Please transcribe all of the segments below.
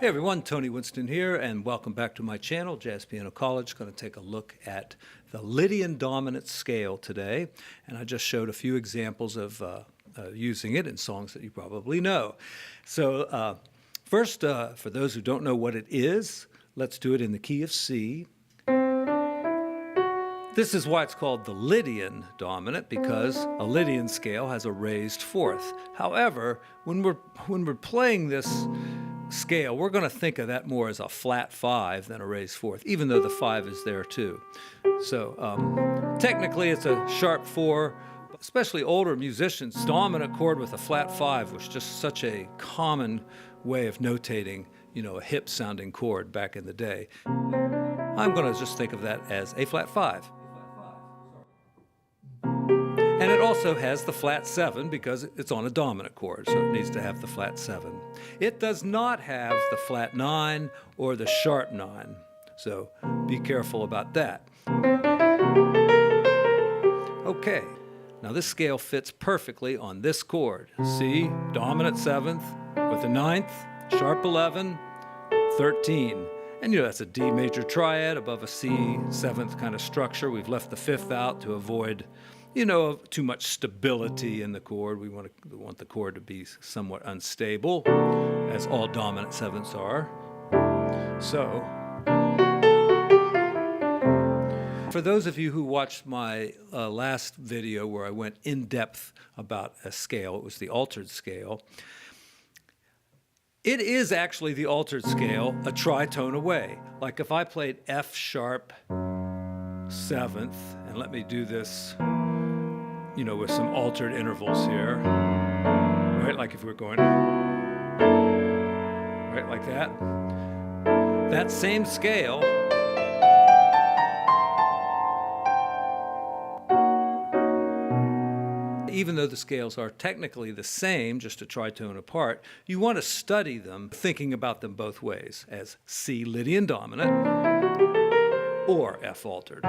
Hey everyone, Tony Winston here, and welcome back to my channel, Jazz Piano College. Going to take a look at the Lydian dominant scale today, and I just showed a few examples of using it in songs that you probably know. So first, for those who don't know what it is, let's do it in the key of C. This is why it's called the Lydian dominant, because a Lydian scale has a raised fourth. However, when we're playing this scale, we're going to think of that more as a flat 5 than a raised fourth, even though the 5 is there too. So technically it's a sharp 4, especially older musicians, dominant chord with a flat 5 was just such a common way of notating, a hip sounding chord back in the day. I'm going to just think of that as a flat 5. And it also has the flat 7 because it's on a dominant chord, so it needs to have the flat 7. It does not have the flat 9 or the sharp 9, so be careful about that. Okay, now this scale fits perfectly on this chord. C, dominant 7th, with a 9th, sharp 11, 13. And that's a D major triad above a C 7th kind of structure. We've left the 5th out to avoid too much stability in the chord. We want the chord to be somewhat unstable, as all dominant 7ths are. So, for those of you who watched my last video where I went in depth about a scale, it was the altered scale. It is actually the altered scale a tritone away. Like if I played F sharp 7th, and let me do this with some altered intervals here, right? Like if we're going, right, like that. That same scale even though the scales are technically the same, just a tritone apart, you want to study them thinking about them both ways, as C Lydian dominant or F altered.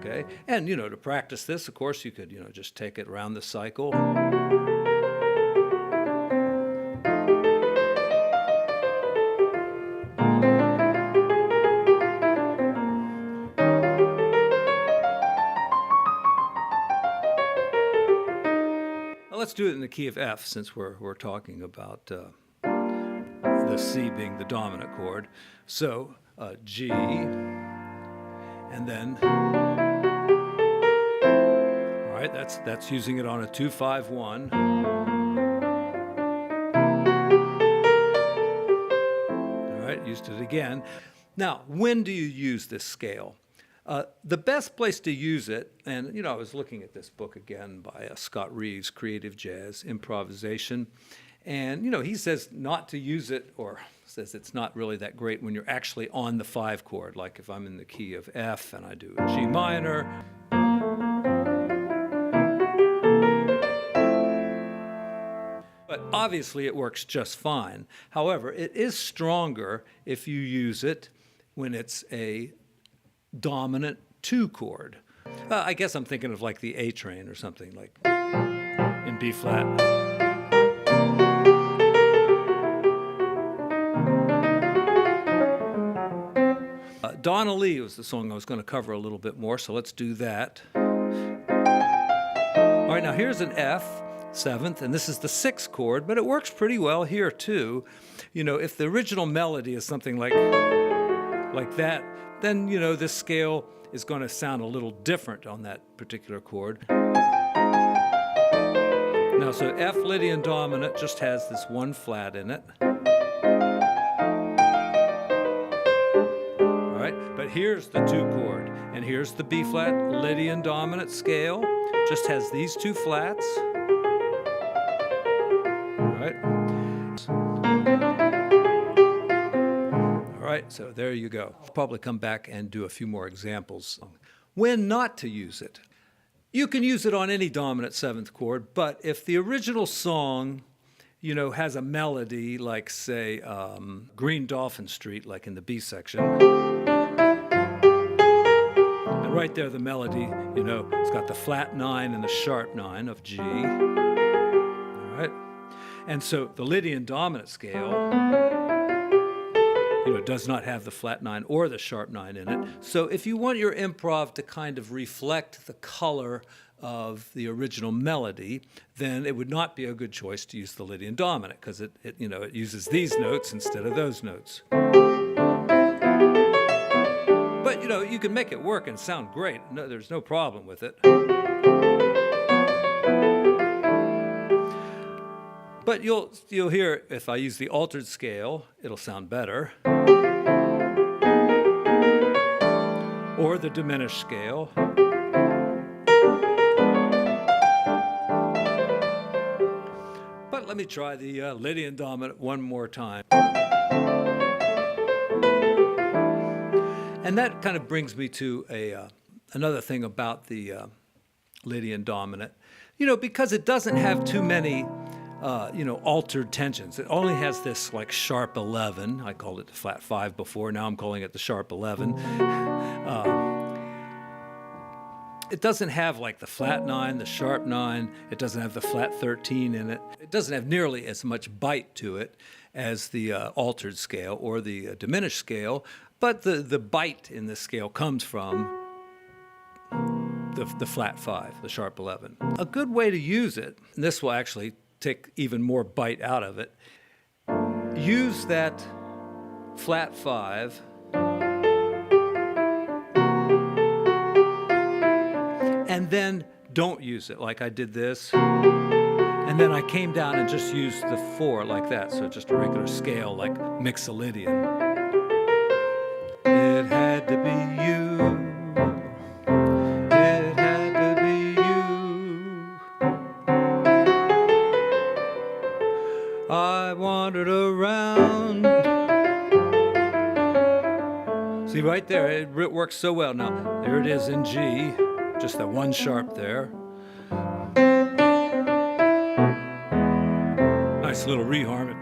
Okay, and to practice this, of course, you could just take it around the cycle. Well, let's do it in the key of F, since we're talking about the C being the dominant chord. So G, and then. That's using it on a 2-5-1. All right, used it again. Now, when do you use this scale? The best place to use it, and I was looking at this book again by Scott Reeves, Creative Jazz, Improvisation, and he says not to use it, or says it's not really that great when you're actually on the 5 chord, like if I'm in the key of F and I do a G minor. But obviously it works just fine. However, it is stronger if you use it when it's a dominant 2 chord. I guess I'm thinking of like the A train or something, like in B flat. Donna Lee was the song I was going to cover a little bit more, so let's do that. All right, now here's an F 7th, and this is the 6th chord, but it works pretty well here too. If the original melody is something like that, then this scale is going to sound a little different on that particular chord. Now, so F Lydian dominant just has this 1 flat in it. All right, but here's the 2 chord, and here's the B flat Lydian dominant scale. Just has these 2 flats. All right, so there you go. I'll probably come back and do a few more examples. When not to use it. You can use it on any dominant 7th chord, but if the original song, has a melody like, say, Green Dolphin Street, like in the B section, and right there the melody, it's got the flat 9 and the sharp 9 of G. All right. And so the Lydian dominant scale, does not have the flat 9 or the sharp 9 in it. So if you want your improv to kind of reflect the color of the original melody, then it would not be a good choice to use the Lydian dominant, because it uses these notes instead of those notes. But you can make it work and sound great. No, there's no problem with it. But you'll hear if I use the altered scale, it'll sound better. Or the diminished scale. But let me try the Lydian dominant one more time. And that kind of brings me to another thing about the Lydian dominant. Because it doesn't have too many altered tensions. It only has this like sharp 11. I called it the flat 5 before. Now I'm calling it the sharp 11. It doesn't have like the flat 9, the sharp 9. It doesn't have the flat 13 in it. It doesn't have nearly as much bite to it as the altered scale or the diminished scale. But the bite in this scale comes from the flat 5, the sharp 11. A good way to use it, and this will actually take even more bite out of it, use that flat 5 and then don't use it like I did this, and then I came down and just used the 4 like that, so just a regular scale like Mixolydian. It had to be you. It had to be you. I wandered around. See, right there, it works so well. Now, there it is in G, just that one sharp there. Nice little reharm.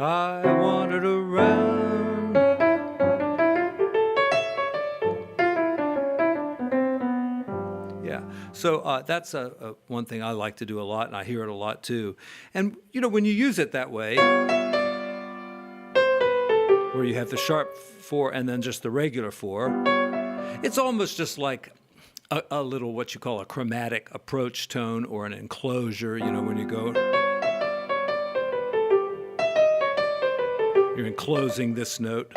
I wandered around. Yeah, so that's one thing I like to do a lot, and I hear it a lot too. And when you use it that way, where you have the sharp 4 and then just the regular 4, it's almost just like a little what you call a chromatic approach tone or an enclosure, when you go. You're enclosing this note.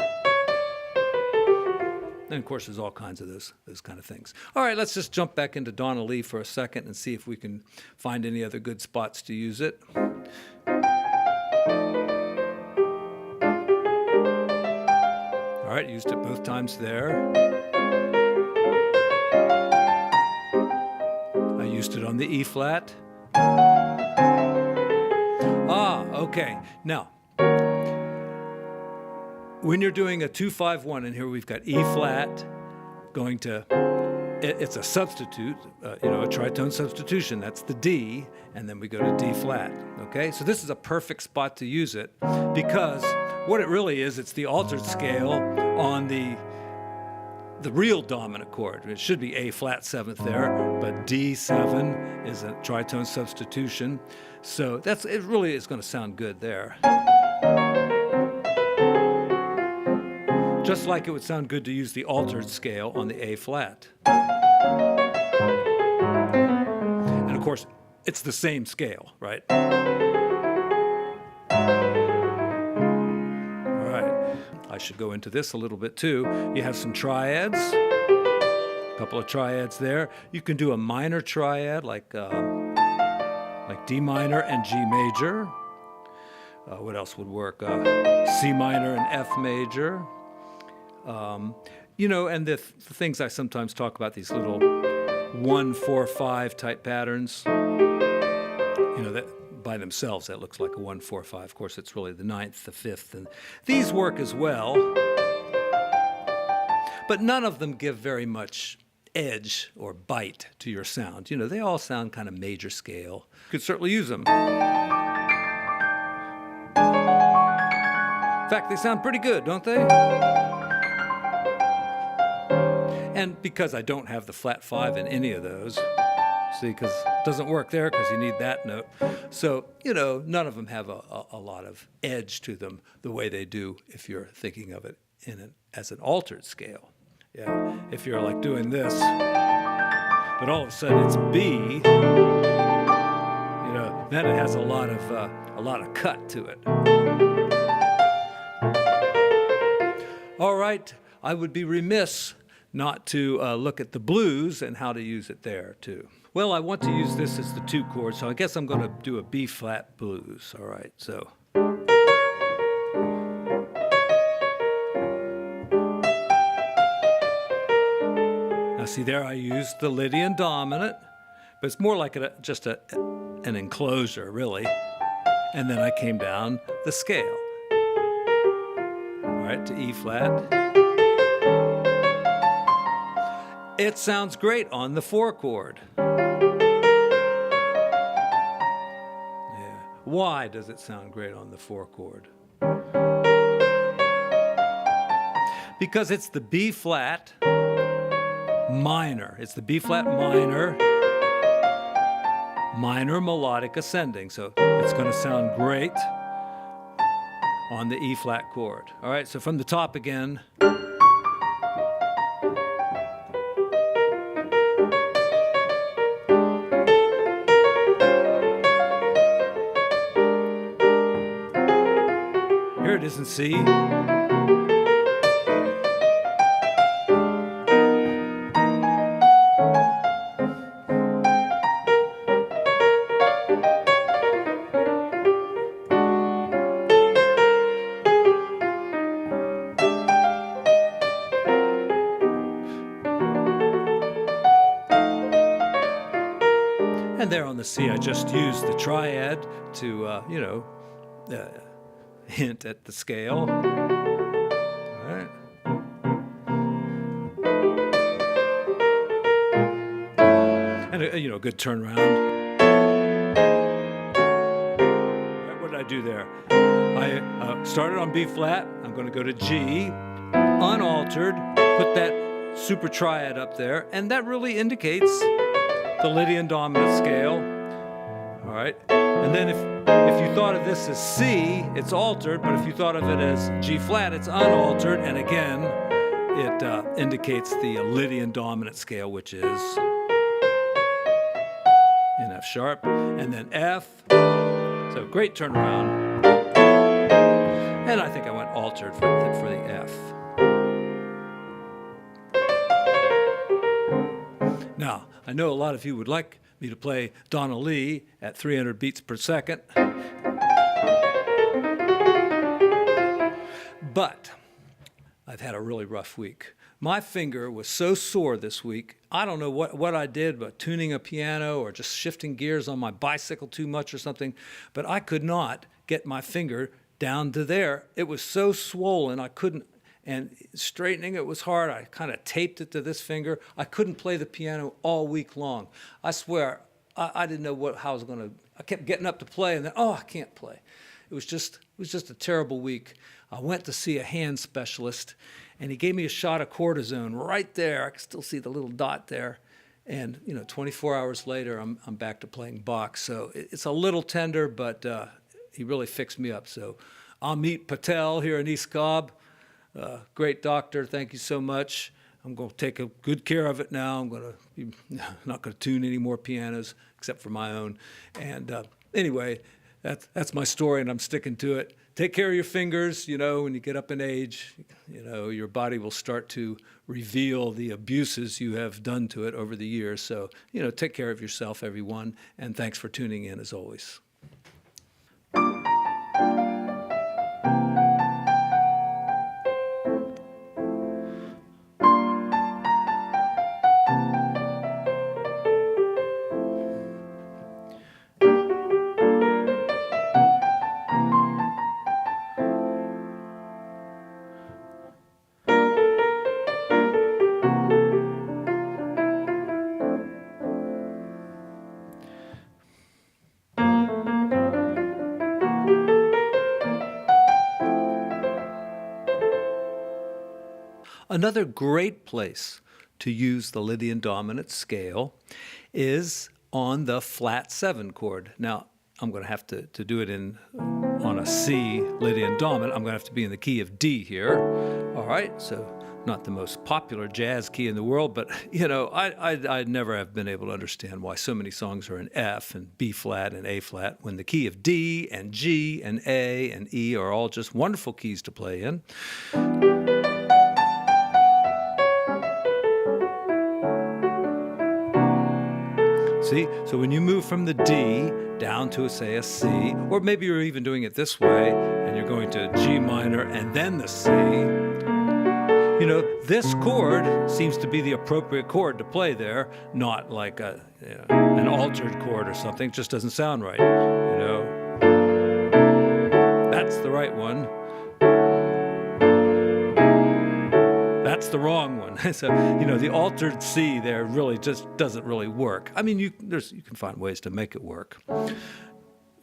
And of course, there's all kinds of those kind of things. All right, let's just jump back into Donna Lee for a second and see if we can find any other good spots to use it. All right, used it both times there. I used it on the E flat. Okay. Now, when you're doing a 2-5-1, and here we've got E flat going to, it's a substitute, a tritone substitution. That's the D, and then we go to D flat. Okay, so this is a perfect spot to use it, because what it really is, it's the altered scale on the real dominant chord. It should be A flat 7th there, but D7 is a tritone substitution. So it really is going to sound good there. Just like it would sound good to use the altered scale on the A flat. And of course, it's the same scale, right? All right, I should go into this a little bit too. You have some triads, a couple of triads there. You can do a minor triad like D minor and G major. What else would work? C minor and F major. And the things I sometimes talk about, these little 1-4-5 type patterns, that by themselves, that looks like a 1-4-5. Of course, it's really the 9th, the 5th, and these work as well. But none of them give very much edge or bite to your sound. They all sound kind of major scale. You could certainly use them. In fact, they sound pretty good, don't they? And because I don't have the flat 5 in any of those, see, because it doesn't work there because you need that note. So, you know, none of them have a lot of edge to them the way they do if you're thinking of it as an altered scale. Yeah, if you're like doing this, but all of a sudden it's B, you know, then it has a lot of cut to it. All right, I would be remiss not to look at the blues and how to use it there too. Well, I want to use this as the 2 chord, so I guess I'm going to do a B flat blues. All right, so. Now see there I used the Lydian dominant, but it's more like just an enclosure really. And then I came down the scale. All right, to E flat. It sounds great on the 4 chord. Yeah. Why does it sound great on the 4 chord? Because it's the B flat minor. It's the B flat minor, minor melodic ascending. So it's going to sound great on the E flat chord. All right, so from the top again. Here it is in C. And there on the C, I just used the triad to, hint at the scale. All right. And a good turnaround. All right, what did I do there? I started on B flat. I'm going to go to G, unaltered, put that super triad up there, and that really indicates the Lydian dominant scale. All right. And then if you thought of this as C, it's altered, but if you thought of it as G flat, it's unaltered, and again, it indicates the Lydian dominant scale, which is in F sharp, and then F. So great turnaround. And I think I went altered for the F. Now, I know a lot of you would like me to play Donna Lee at 300 beats per second. But I've had a really rough week. My finger was so sore this week. I don't know what I did, but tuning a piano or just shifting gears on my bicycle too much or something, but I could not get my finger down to there. It was so swollen, I couldn't. And straightening it was hard. I kind of taped it to this finger. I couldn't play the piano all week long. I swear, I didn't know how I was going to. I kept getting up to play, and then I can't play. It was just a terrible week. I went to see a hand specialist, and he gave me a shot of cortisone right there. I can still see the little dot there. And 24 hours later, I'm back to playing Bach. So it's a little tender, but he really fixed me up. So Amit Patel here in East Cobb. Great doctor, thank you so much. I'm going to take a good care of it now. I'm not going to tune any more pianos except for my own. And anyway, that's my story, and I'm sticking to it. Take care of your fingers. When you get up in age, your body will start to reveal the abuses you have done to it over the years. So, take care of yourself, everyone, and thanks for tuning in as always. Another great place to use the Lydian dominant scale is on the flat 7 chord. Now, I'm going to have to do it on a C Lydian dominant. I'm going to have to be in the key of D here. All right, so not the most popular jazz key in the world, but you know, I never have been able to understand why so many songs are in F and B flat and A flat when the key of D and G and A and E are all just wonderful keys to play in. See, so when you move from the D down to, say, a C, or maybe you're even doing it this way, and you're going to G minor and then the C, you know, this chord seems to be the appropriate chord to play there, not like an altered chord or something. It just doesn't sound right, you know. That's the right one. That's the wrong one. So, you know, the altered C there really just doesn't really work. I mean, you can find ways to make it work.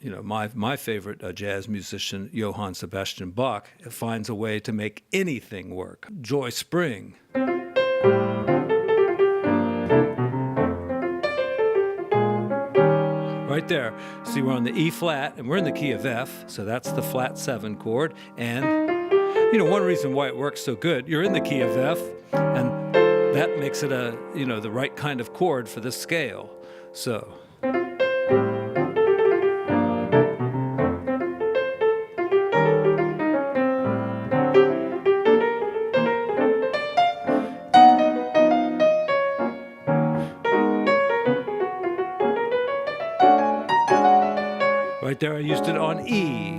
You know, my favorite jazz musician, Johann Sebastian Bach, finds a way to make anything work. Joy Spring. Right there. See, we're on the E flat, and we're in the key of F, so that's the flat 7 chord, and you know, one reason why it works so good, you're in the key of F, and that makes it the right kind of chord for this scale. So. Right there, I used it on E.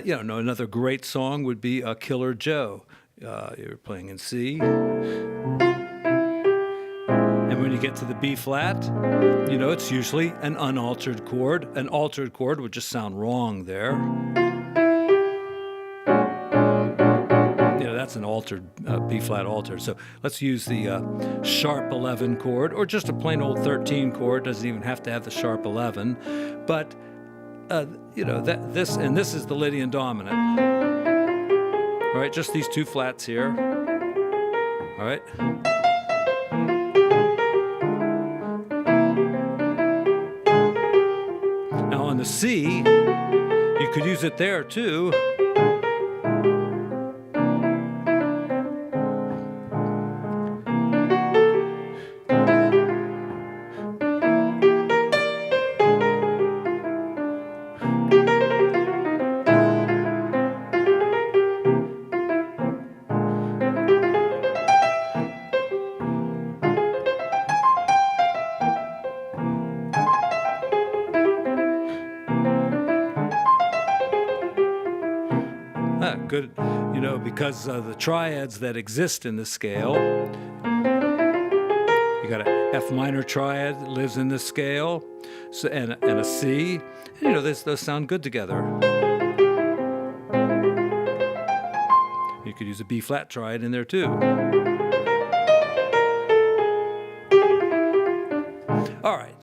You know, another great song would be Killer Joe. You're playing in C. And when you get to the B flat, you know, it's usually an unaltered chord. An altered chord would just sound wrong there. You know, that's an altered, B flat altered. So let's use the sharp 11 chord, or just a plain old 13 chord. Doesn't even have to have the sharp 11. But you know, this is the Lydian dominant. All right, just these two flats here. All right. Now on the C, you could use it there too. Good, you know, because the triads that exist in the scale, you got a F minor triad that lives in this scale, so, and a C, and, you know, those sound good together. You could use a B flat triad in there too. All right,